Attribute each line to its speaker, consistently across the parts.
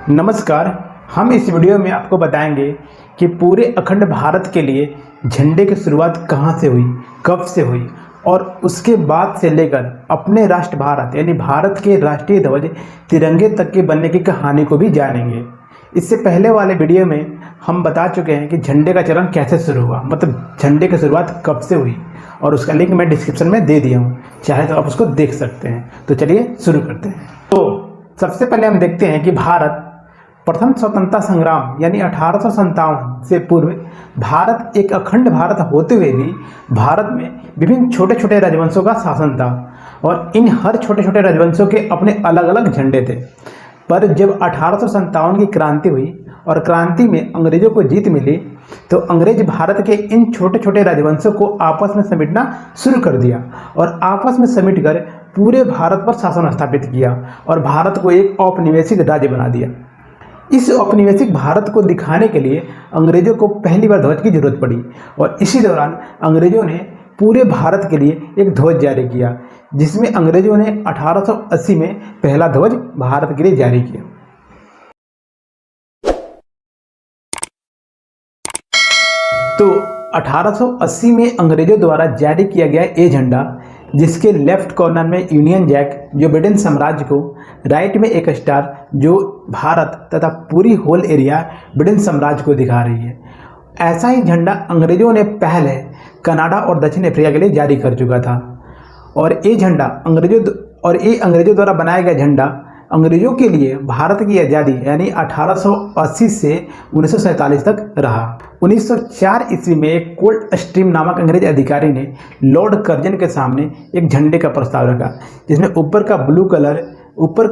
Speaker 1: नमस्कार। हम इस वीडियो में आपको बताएंगे कि पूरे अखंड भारत के लिए झंडे की शुरुआत कहाँ से हुई, कब से हुई और उसके बाद से लेकर अपने राष्ट्र भारत यानी भारत के राष्ट्रीय ध्वज तिरंगे तक के बनने की कहानी को भी जानेंगे। इससे पहले वाले वीडियो में हम बता चुके हैं कि झंडे का चलन कैसे शुरू हुआ, मतलब झंडे की शुरुआत कब से हुई, और उसका लिंक मैं डिस्क्रिप्शन में दे दिया हूँ, चाहे तो आप उसको देख सकते हैं। तो चलिए शुरू करते हैं। तो सबसे पहले हम देखते हैं कि भारत प्रथम स्वतंत्रता संग्राम यानी 1857 से पूर्व भारत एक अखंड भारत होते हुए भी भारत में विभिन्न छोटे छोटे राजवंशों का शासन था और इन हर छोटे छोटे राजवंशों के अपने अलग अलग झंडे थे। पर जब 1857 की क्रांति हुई और क्रांति में अंग्रेजों को जीत मिली तो अंग्रेज भारत के इन छोटे छोटे राजवंशों को आपस में समेटना शुरू कर दिया और आपस में समेटकर पूरे भारत पर शासन स्थापित किया और भारत को एक औपनिवेशिक राज्य बना दिया। इस औपनिवेशिक भारत को दिखाने के लिए अंग्रेजों को पहली बार ध्वज की जरूरत पड़ी और इसी दौरान अंग्रेजों ने पूरे भारत के लिए एक ध्वज जारी किया, जिसमें अंग्रेजों ने 1880 में पहला ध्वज भारत के लिए जारी किया। तो 1880 में अंग्रेजों द्वारा जारी किया गया ये झंडा, जिसके लेफ्ट कॉर्नर में यूनियन जैक जो ब्रिटेन साम्राज्य को, राइट में एक स्टार जो भारत तथा पूरी होल एरिया ब्रिटेन साम्राज्य को दिखा रही है। ऐसा ही झंडा अंग्रेजों ने पहले कनाडा और दक्षिण अफ्रीका के लिए जारी कर चुका था और ये झंडा अंग्रेजों द्वारा बनाया गया झंडा अंग्रेजों के लिए भारत की आज़ादी यानी 1880 से 1947 तक रहा। 1904 ईस्वी में एक कोल्ड स्ट्रीम नामक अंग्रेज अधिकारी ने लॉर्ड कर्जन के सामने एक झंडे का प्रस्ताव रखा, जिसमें ऊपर का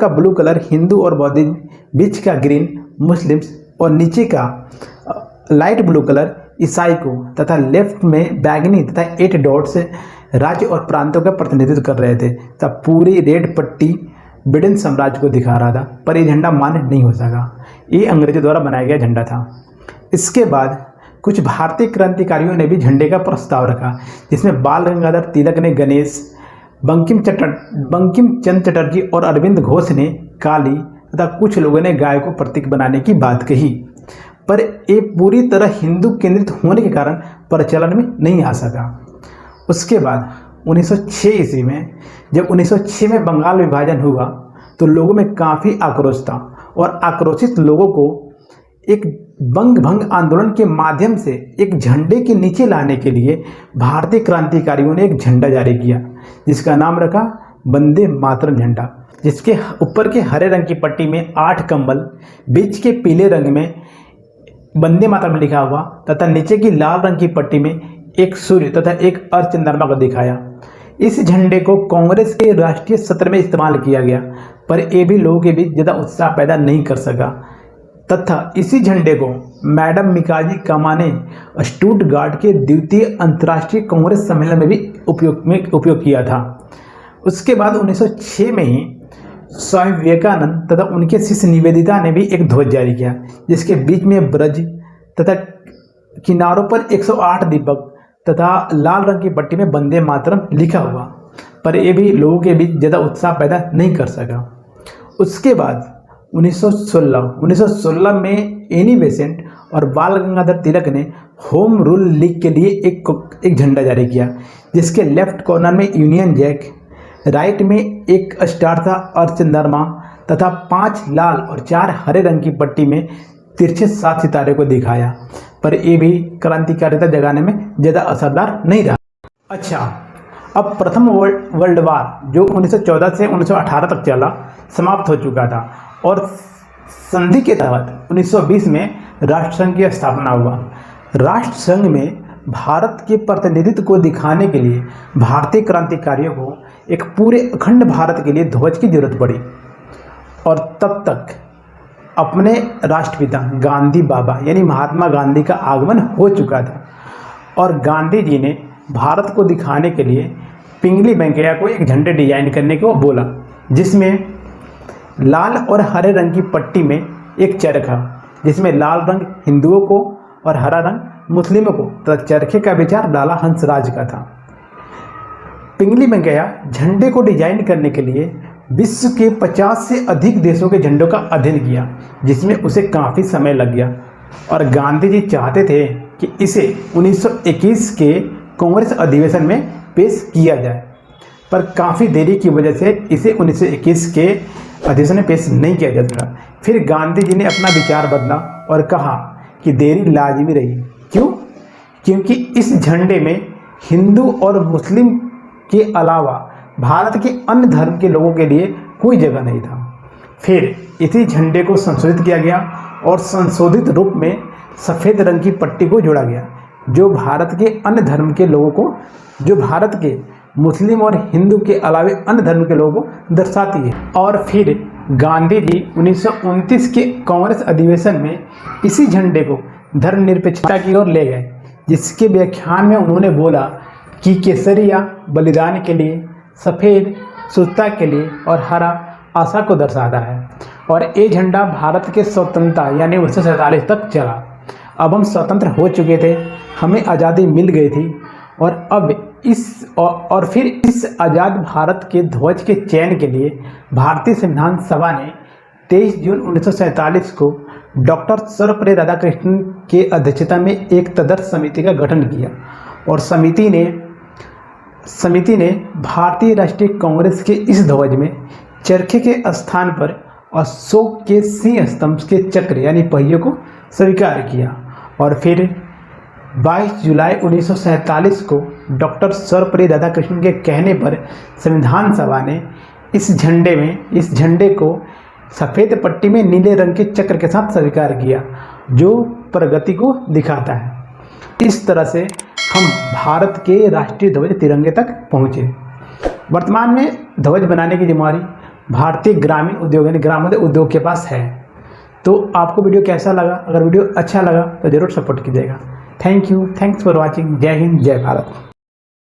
Speaker 1: ब्लू कलर हिंदू और बौद्धिज्म, बीच का ग्रीन मुस्लिम्स और नीचे का लाइट ब्लू कलर ईसाई को तथा लेफ्ट में बैगनी तथा 8 डॉट्स राज्य और प्रांतों का प्रतिनिधित्व कर रहे थे। तब पूरी रेड पट्टी ब्रिटेन साम्राज्य को दिखा रहा था, पर यह झंडा मान्य नहीं हो सका। ये अंग्रेजों द्वारा बनाया गया झंडा था। इसके बाद कुछ भारतीय क्रांतिकारियों ने भी झंडे का प्रस्ताव रखा, जिसमें बाल गंगाधर तिलक ने गणेश, बंकिम चंद्र चटर्जी और अरविंद घोष ने काली तथा कुछ लोगों ने गाय को प्रतीक बनाने की बात कही, पर ये पूरी तरह हिंदू केंद्रित होने के कारण प्रचलन में नहीं आ सका। उसके बाद 1906 ईस्वी में जब 1906 में बंगाल विभाजन हुआ तो लोगों में काफ़ी आक्रोश था और आक्रोशित लोगों को एक बंग भंग आंदोलन के माध्यम से एक झंडे के नीचे लाने के लिए भारतीय क्रांतिकारियों ने एक झंडा जारी किया, जिसका नाम रखा वंदे मातरम झंडा, जिसके ऊपर के हरे रंग की पट्टी में 8 कमल, बीच के पीले रंग में वंदे मातरम लिखा हुआ तथा नीचे की लाल रंग की पट्टी में एक सूर्य तथा एक अर्धचंद्रमा को दिखाया। इस झंडे को कांग्रेस के राष्ट्रीय सत्र में इस्तेमाल किया गया, पर यह भी लोगों के बीच ज़्यादा उत्साह पैदा नहीं कर सका तथा इसी झंडे को मैडम मिकाजी कामा ने स्टुटगार्ट के द्वितीय अंतर्राष्ट्रीय कांग्रेस सम्मेलन में भी उपयोग किया था। उसके बाद 1906 में ही स्वामी विवेकानंद तथा उनके शिष्य निवेदिता ने भी एक ध्वज जारी किया, जिसके बीच में ब्रज तथा किनारों पर 108 दीपक तथा लाल रंग की पट्टी में वंदे मातरम लिखा हुआ, पर यह भी लोगों के बीच ज़्यादा उत्साह पैदा नहीं कर सका। उसके बाद 1916 में एनी बेसेंट और बाल गंगाधर तिलक ने होम रूल लीग के लिए एक झंडा जारी किया, जिसके लेफ्ट कॉर्नर में यूनियन जैक, राइट में एक स्टार था अर्धचंद्रमा तथा 5 लाल और 4 हरे रंग की पट्टी में तिरछे 7 सितारे को दिखाया, पर यह भी क्रांतिकारिता जगाने में ज़्यादा असरदार नहीं रहा। अच्छा, अब प्रथम वर्ल्ड वार जो 1914 से 1918 तक चला समाप्त हो चुका था और संधि के तहत 1920 में राष्ट्रसंघ की स्थापना हुआ। राष्ट्रसंघ में भारत के प्रतिनिधित्व को दिखाने के लिए भारतीय क्रांतिकारियों को एक पूरे अखंड भारत के लिए ध्वज की जरूरत पड़ी और तब तक अपने राष्ट्रपिता गांधी बाबा यानी महात्मा गांधी का आगमन हो चुका था और गांधी जी ने भारत को दिखाने के लिए पिंगली वेंकैया को एक झंडे डिजाइन करने को बोला, जिसमें लाल और हरे रंग की पट्टी में एक चरखा, जिसमें लाल रंग हिंदुओं को और हरा रंग मुस्लिमों को तथा चरखे का विचार लाला हंसराज का था। पिंगली वेंकैया झंडे को डिजाइन करने के लिए विश्व के 50 से अधिक देशों के झंडों का अध्ययन किया, जिसमें उसे काफ़ी समय लग गया। और गांधी जी चाहते थे कि इसे 1921 के कांग्रेस अधिवेशन में पेश किया जाए, पर काफ़ी देरी की वजह से इसे 1921 के अधिवेशन में पेश नहीं किया जा सका। फिर गांधी जी ने अपना विचार बदला और कहा कि देरी लाजिमी रही। क्यों? क्योंकि इस झंडे में हिंदू और मुस्लिम के अलावा भारत के अन्य धर्म के लोगों के लिए कोई जगह नहीं था। फिर इसी झंडे को संशोधित किया गया और संशोधित रूप में सफ़ेद रंग की पट्टी को जोड़ा गया, जो भारत के अन्य धर्म के लोगों को, जो भारत के मुस्लिम और हिंदू के अलावे अन्य धर्म के लोगों को दर्शाती है। और फिर गांधी जी 1929 के कांग्रेस अधिवेशन में इसी झंडे को धर्मनिरपेक्षता की ओर ले गए, जिसके व्याख्यान में उन्होंने बोला कि केसरिया बलिदान के लिए, सफ़ेद शुद्धता के लिए और हरा आशा को दर्शाता है। और ये झंडा भारत के स्वतंत्रता यानी 1947 तक चला। अब हम स्वतंत्र हो चुके थे, हमें आज़ादी मिल गई थी और अब फिर इस आज़ाद भारत के ध्वज के चयन के लिए भारतीय संविधान सभा ने 23 जून 1947 को डॉक्टर सर्वपल्ली राधाकृष्णन के अध्यक्षता में एक तदर्थ समिति का गठन किया और समिति ने भारतीय राष्ट्रीय कांग्रेस के इस ध्वज में चरखे के स्थान पर अशोक के सिंह स्तंभ के चक्र यानी पहियों को स्वीकार किया। और फिर 22 जुलाई 1947 को डॉक्टर सर्वपल्ली राधाकृष्णन के कहने पर संविधान सभा ने इस झंडे को सफ़ेद पट्टी में नीले रंग के चक्र के साथ स्वीकार किया, जो प्रगति को दिखाता है। इस तरह से हम भारत के राष्ट्रीय ध्वज तिरंगे तक पहुँचे। वर्तमान में ध्वज बनाने की जिम्मेदारी भारतीय ग्रामीण उद्योग यानी ग्रामोदय उद्योग के पास है। तो आपको वीडियो कैसा लगा? अगर वीडियो अच्छा लगा तो ज़रूर सपोर्ट कीजिएगा। Thank you, thanks for watching. जय हिंद, जय भारत।